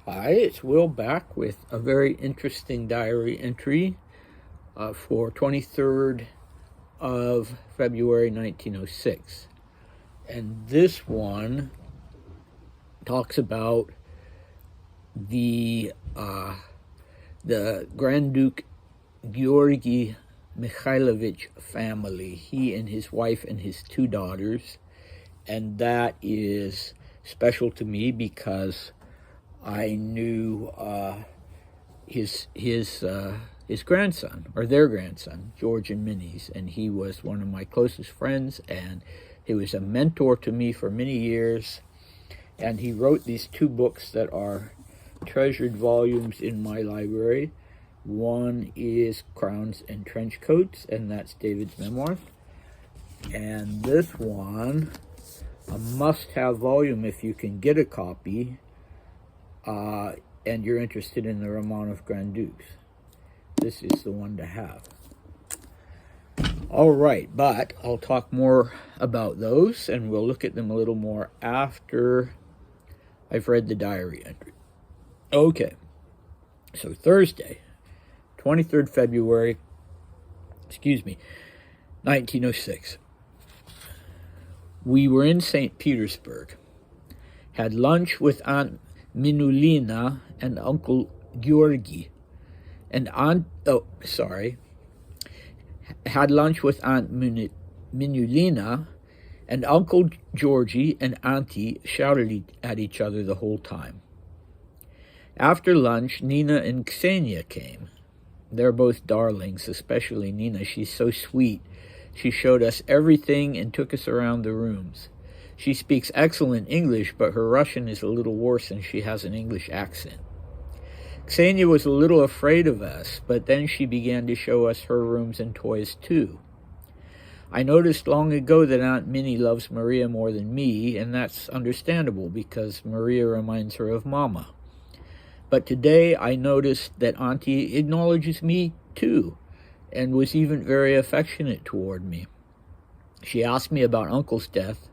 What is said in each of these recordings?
Hi, it's Will back with a very interesting diary entry for 23rd of February 1906. And this one talks about the Grand Duke Georgy Mikhailovich family, he and his wife and his two daughters. And that is special to me because I knew his grandson, or their grandson, George and Minnie's, and he was one of my closest friends, and he was a mentor to me for many years. And he wrote these two books that are treasured volumes in my library. One is Crowns and Trench Coats, and that's David's memoir. And this one, a must-have volume if you can get a copy, and you're interested in the Romanov Grand Dukes. This is the one to have. All right, but I'll talk more about those, and we'll look at them a little more after I've read the diary entry. Okay, so Thursday, 23rd February, 1906. We were in St. Petersburg, had lunch with Aunt Minnie and Uncle Georgy, had lunch with Aunt Minnie, and Uncle Georgie and Auntie shouted at each other the whole time. After lunch, Nina and Ksenia came. They're both darlings, especially Nina. She's so sweet. She showed us everything and took us around the rooms. She speaks excellent English, but her Russian is a little worse and she has an English accent. Ksenia was a little afraid of us, but then she began to show us her rooms and toys too. I noticed long ago that Aunt Minnie loves Maria more than me, and that's understandable because Maria reminds her of Mama. But today I noticed that Auntie acknowledges me too, and was even very affectionate toward me. She asked me about Uncle's death,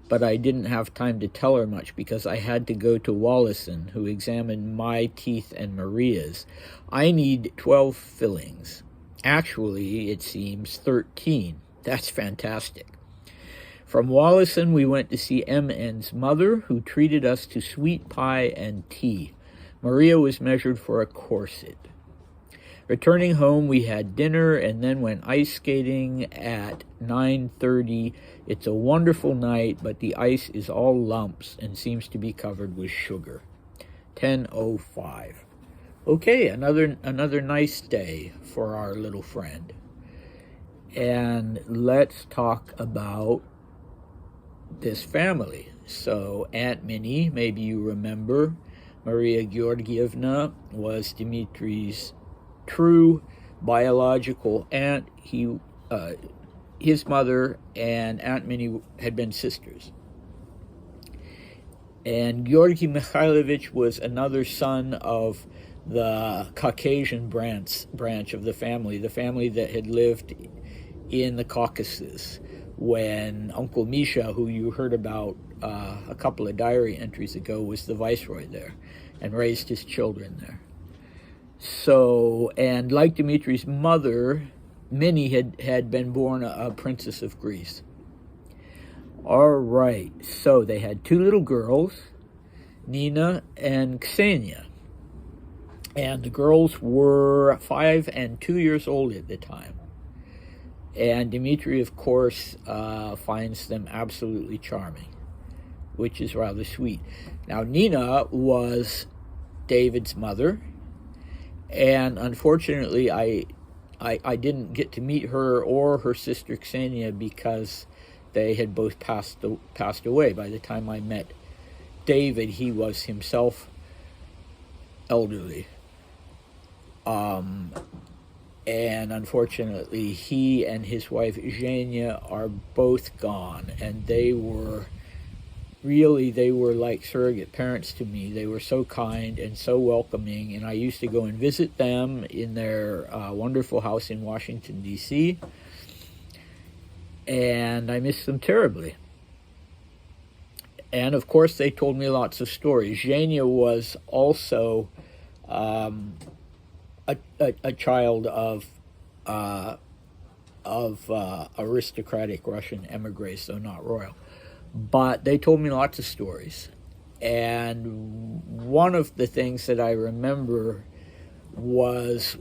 but I didn't have time to tell her much because I had to go to Wallison, who examined my teeth and Maria's. I need 12 fillings. Actually, it seems 13. That's fantastic. From Wallison, we went to see M.N.'s mother, who treated us to sweet pie and tea. Maria was measured for a corset. Returning home, we had dinner and then went ice skating at 9:30. It's a wonderful night, but the ice is all lumps and seems to be covered with sugar. 10:05. Okay, another nice day for our little friend. And let's talk about this family. So Aunt Minnie, maybe you remember, Maria Georgievna was Dmitri's true biological aunt. His mother and Aunt Minnie had been sisters. And Georgy Mikhailovich was another son of the Caucasian branch of the family that had lived in the Caucasus when Uncle Misha, who you heard about a couple of diary entries ago, was the viceroy there and raised his children there. So, and like Dmitri's mother, Minnie had been born a princess of Greece. All right, so they had two little girls, Nina and Ksenia. And the girls were 5 and 2 years old at the time. And Dmitri, of course, finds them absolutely charming, which is rather sweet. Now, Nina was David's mother, and unfortunately, I didn't get to meet her or her sister Ksenia because they had both passed away. By the time I met David, he was himself elderly. And unfortunately, he and his wife Zhenya are both gone, and they were like surrogate parents to me. They were so kind and so welcoming, and I used to go and visit them in their wonderful house in Washington, D.C., and I miss them terribly. And of course, they told me lots of stories. Zhenya was also a child uh, of aristocratic Russian emigres, though not royal. But they told me lots of stories. And one of the things that I remember was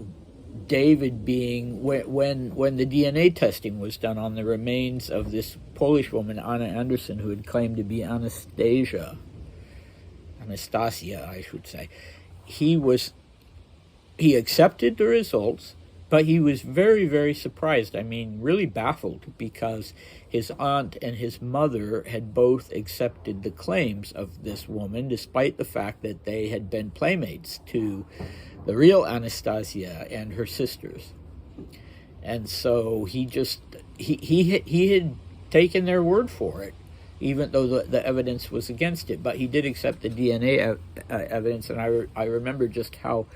David being, when the DNA testing was done on the remains of this Polish woman, Anna Anderson, who had claimed to be Anastasia, I should say, he accepted the results, but he was very, very surprised. I mean, really baffled, because his aunt and his mother had both accepted the claims of this woman, despite the fact that they had been playmates to the real Anastasia and her sisters. And so he had taken their word for it, even though the evidence was against it. But he did accept the DNA evidence, and I remember just how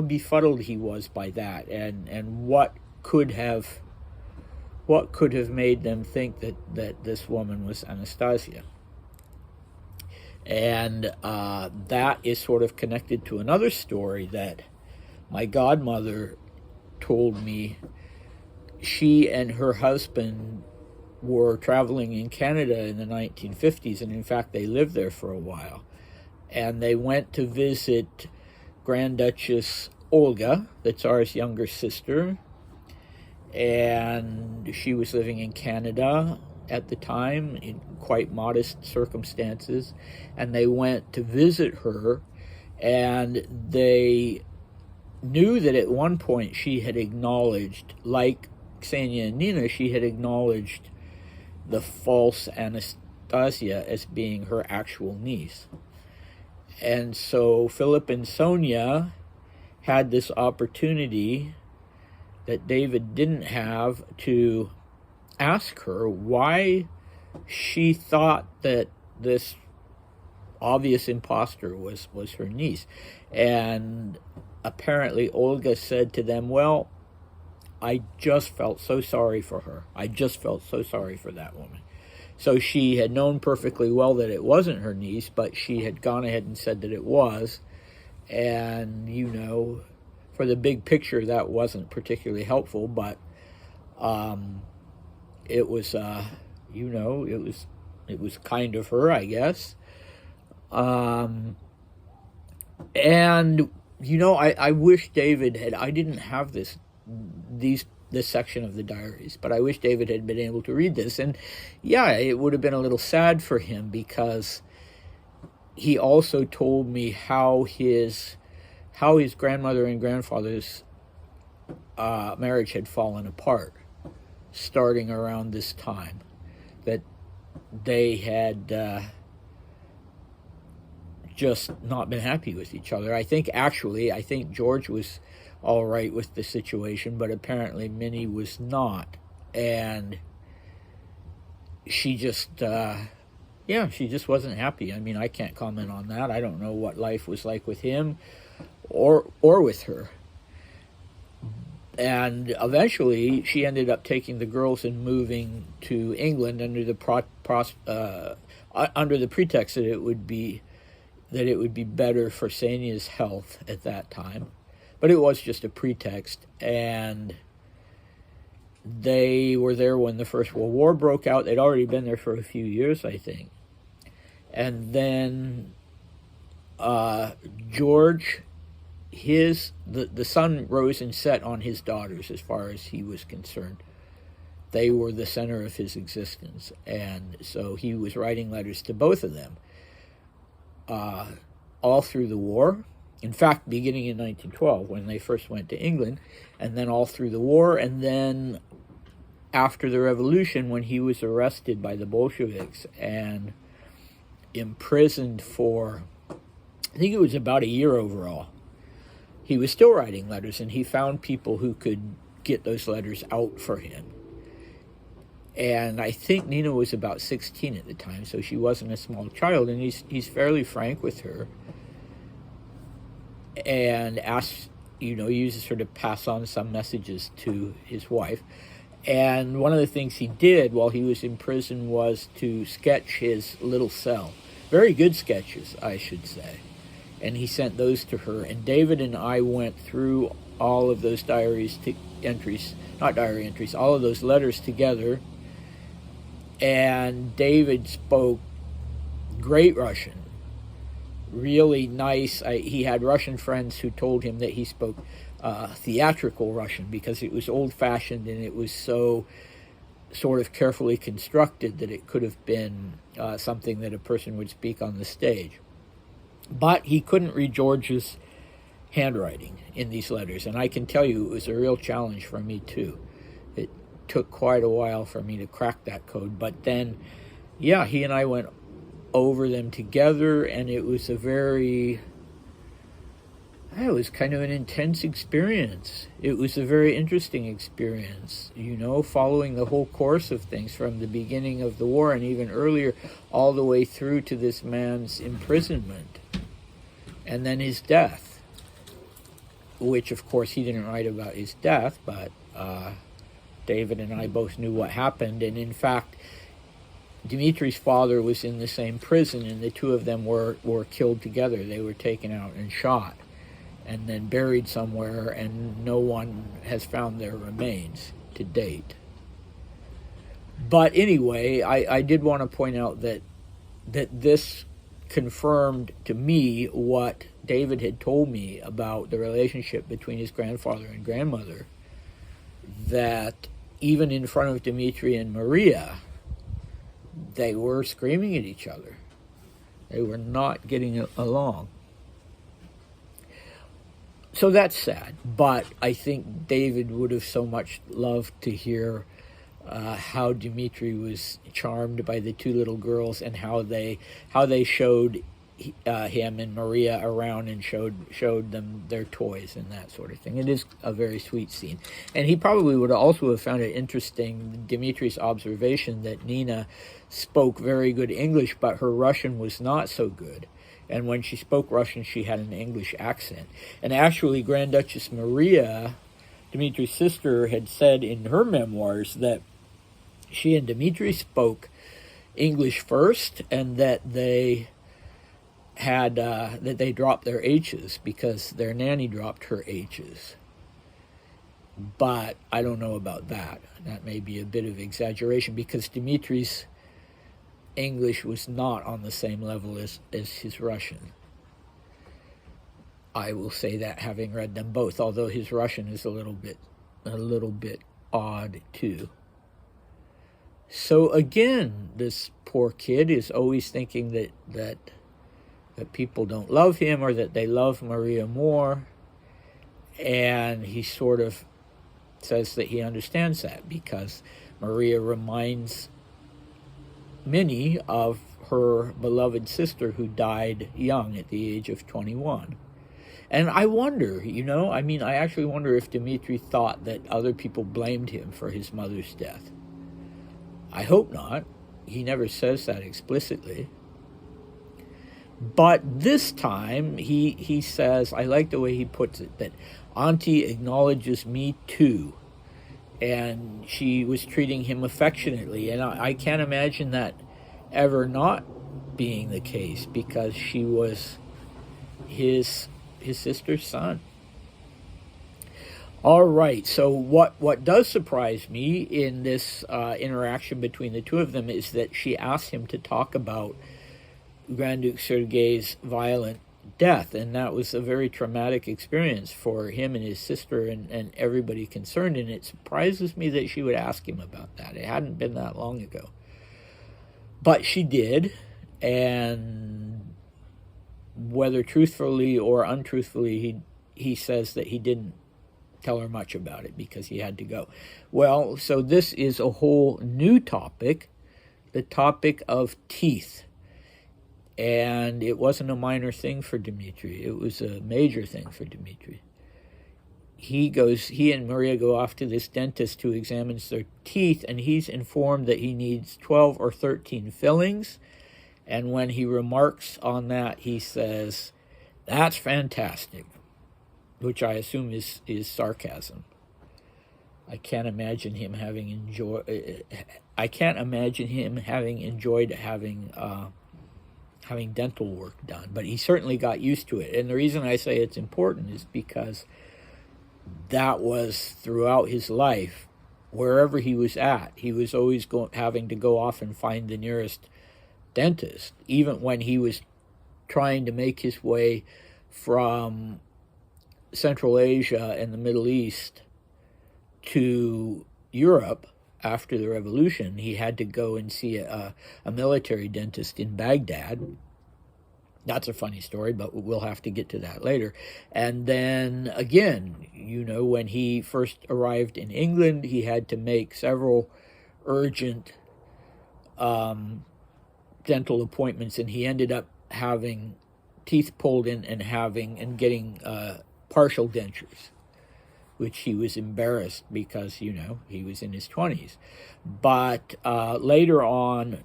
befuddled he was by that, and what could have made them think that this woman was Anastasia. And that is sort of connected to another story that my godmother told me. She and her husband were traveling in Canada in the 1950s, and in fact they lived there for a while. And they went to visit Grand Duchess Olga, the Tsar's younger sister, and she was living in Canada at the time in quite modest circumstances. And they went to visit her, and they knew that at one point she had acknowledged, like Ksenia and Nina, she had acknowledged the false Anastasia as being her actual niece. And so Philip and Sonia had this opportunity that David didn't have to ask her why she thought that this obvious imposter was her niece. And apparently Olga said to them, well, I just felt so sorry for her. I just felt so sorry for that woman. So she had known perfectly well that it wasn't her niece, but she had gone ahead and said that it was. And, you know, for the big picture, that wasn't particularly helpful, but it was, you know, it was kind of her, I guess. And, you know, I wish David had, I didn't have this section of the diaries, but I wish David had been able to read this. And yeah, it would have been a little sad for him, because he also told me how his grandmother and grandfather's marriage had fallen apart starting around this time, that they had just not been happy with each other. I think George was all right with the situation, but apparently Minnie was not. And she just, she just wasn't happy. I mean, I can't comment on that. I don't know what life was like with him or with her. And eventually she ended up taking the girls and moving to England under the pretext that it would be better for Ksenia's health at that time. But it was just a pretext, and they were there when the First World War broke out. They'd already been there for a few years, I think. And then George, the sun rose and set on his daughters as far as he was concerned. They were the center of his existence, and so he was writing letters to both of them all through the war. In fact, beginning in 1912, when they first went to England, and then all through the war, and then after the revolution, when he was arrested by the Bolsheviks and imprisoned for, I think it was about a year overall, he was still writing letters, and he found people who could get those letters out for him. And I think Nina was about 16 at the time, so she wasn't a small child, and he's fairly frank with her, and asks, uses her to pass on some messages to his wife. And one of the things he did while he was in prison was to sketch his little cell. Very good sketches, I should say. And he sent those to her. And David and I went through all of those all of those letters together. And David spoke great Russian, really nice. He had Russian friends who told him that he spoke theatrical Russian because it was old-fashioned and it was so sort of carefully constructed that it could have been something that a person would speak on the stage. But he couldn't read George's handwriting in these letters, and I can tell you it was a real challenge for me too. It took quite a while for me to crack that code, but then, yeah, he and I went over them together, and it was kind of an intense experience. It was a very interesting experience, following the whole course of things from the beginning of the war and even earlier all the way through to this man's imprisonment and then his death, which of course he didn't write about his death, but David and I both knew what happened. And in fact, Dmitri's father was in the same prison, and the two of them were killed together. They were taken out and shot and then buried somewhere, and no one has found their remains to date. But anyway, I did want to point out that this confirmed to me what David had told me about the relationship between his grandfather and grandmother, that even in front of Dmitri and Maria, they were screaming at each other. They were not getting along. So that's sad, but I think David would have so much loved to hear how Dmitri was charmed by the two little girls and how they showed him and Maria around and showed them their toys and that sort of thing. It is a very sweet scene. And he probably would also have found it interesting, Dmitri's observation, that Nina spoke very good English, but her Russian was not so good. And when she spoke Russian, she had an English accent. And actually, Grand Duchess Maria, Dmitri's sister, had said in her memoirs that she and Dmitri spoke English first, and that they dropped their H's because their nanny dropped her H's. But I don't know about that. That may be a bit of exaggeration because Dmitri's English was not on the same level as his Russian. I will say that, having read them both, although his Russian is a little bit odd too. So again, this poor kid is always thinking that people don't love him, or that they love Maria more, and he sort of says that he understands that because Maria reminds Minnie of her beloved sister who died young at the age of 21. And I wonder, I actually wonder if Dmitri thought that other people blamed him for his mother's death. I hope not. He never says that explicitly. But this time, he says, I like the way he puts it, that Auntie acknowledges me too. And she was treating him affectionately. And I can't imagine that ever not being the case, because she was his sister's son. All right, so what does surprise me in this interaction between the two of them is that she asked him to talk about Grand Duke Sergei's violent death, and that was a very traumatic experience for him and his sister and everybody concerned, and it surprises me that she would ask him about that. It hadn't been that long ago. But she did, and whether truthfully or untruthfully, he says that he didn't tell her much about it because he had to go. Well, so this is a whole new topic, the topic of teeth. And it wasn't a minor thing for Dmitri. It was a major thing for Dmitri. He and Maria go off to this dentist who examines their teeth, and he's informed that he needs 12 or 13 fillings. And when he remarks on that, he says, "That's fantastic," which I assume is sarcasm. I can't imagine him having enjoyed having dental work done, but he certainly got used to it. And the reason I say it's important is because that was throughout his life. Wherever he was at, he was always having to go off and find the nearest dentist. Even when he was trying to make his way from Central Asia and the Middle East to Europe after the revolution, he had to go and see a military dentist in Baghdad. That's a funny story, but we'll have to get to that later. And then again, when he first arrived in England, he had to make several urgent dental appointments, and he ended up having teeth pulled in and getting partial dentures, which he was embarrassed because, he was in his 20s. But later on,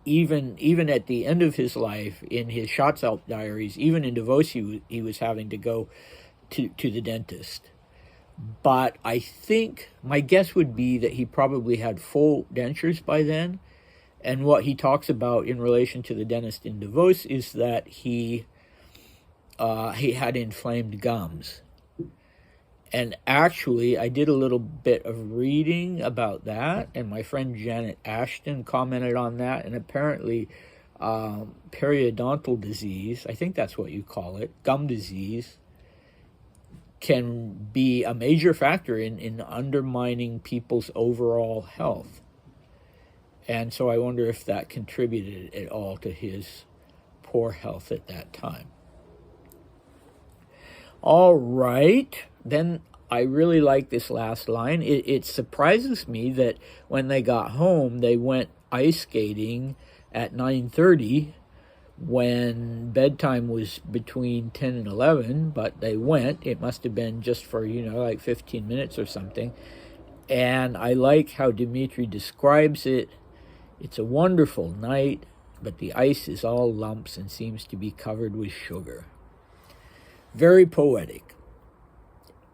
even at the end of his life, in his Schatzalp diaries, even in Davos, he was having to go to the dentist. But I think my guess would be that he probably had full dentures by then. And what he talks about in relation to the dentist in Davos is that he had inflamed gums. And actually, I did a little bit of reading about that, and my friend Janet Ashton commented on that, and apparently periodontal disease, I think that's what you call it, gum disease, can be a major factor in undermining people's overall health. And so I wonder if that contributed at all to his poor health at that time. All right, then I really like this last line. It surprises me that when they got home, they went ice skating at 9:30 when bedtime was between 10 and 11, but they went. It must have been just for, like 15 minutes or something. And I like how Dmitri describes it. It's a wonderful night, but the ice is all lumps and seems to be covered with sugar. Very poetic.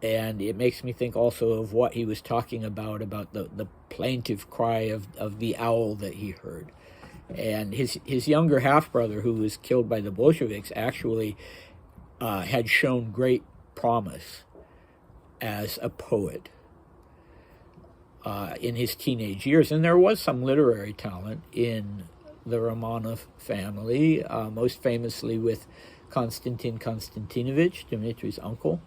And it makes me think also of what he was talking about the plaintive cry of the owl that he heard. And his younger half-brother, who was killed by the Bolsheviks, actually had shown great promise as a poet in his teenage years. And there was some literary talent in the Romanov family, most famously with Konstantin Konstantinovich, Dmitri's uncle.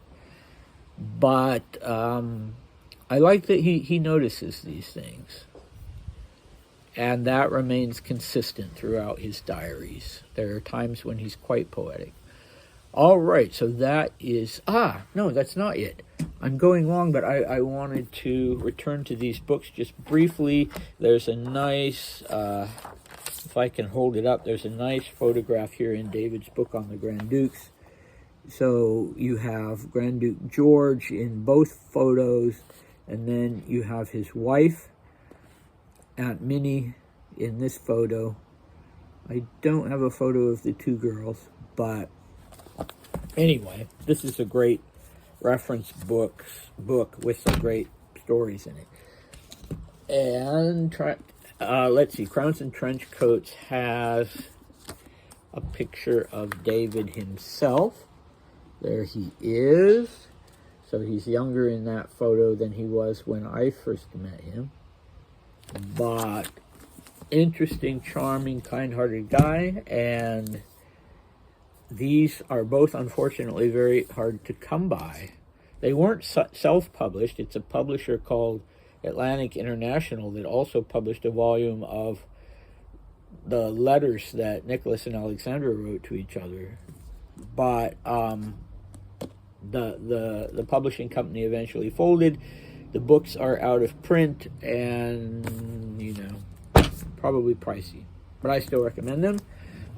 But I like that he notices these things. And that remains consistent throughout his diaries. There are times when he's quite poetic. All right, so that is... no, that's not it. I'm going long, but I wanted to return to these books just briefly. There's a nice... if I can hold it up, there's a nice photograph here in David's book on the Grand Dukes. So you have Grand Duke George in both photos, and then you have his wife, Aunt Minnie, in this photo. I don't have a photo of the two girls, but anyway, this is a great reference book with some great stories in it. And let's see, Crowns and Trench Coats has a picture of David himself. There he is. So he's younger in that photo than he was when I first met him. But interesting, charming, kind-hearted guy. And these are both, unfortunately, very hard to come by. They weren't self-published. It's a publisher called Atlantic International that also published a volume of the letters that Nicholas and Alexandra wrote to each other. But the publishing company eventually folded. The books are out of print and, probably pricey. But I still recommend them.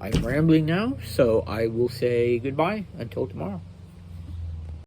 I'm rambling now, so I will say goodbye until tomorrow.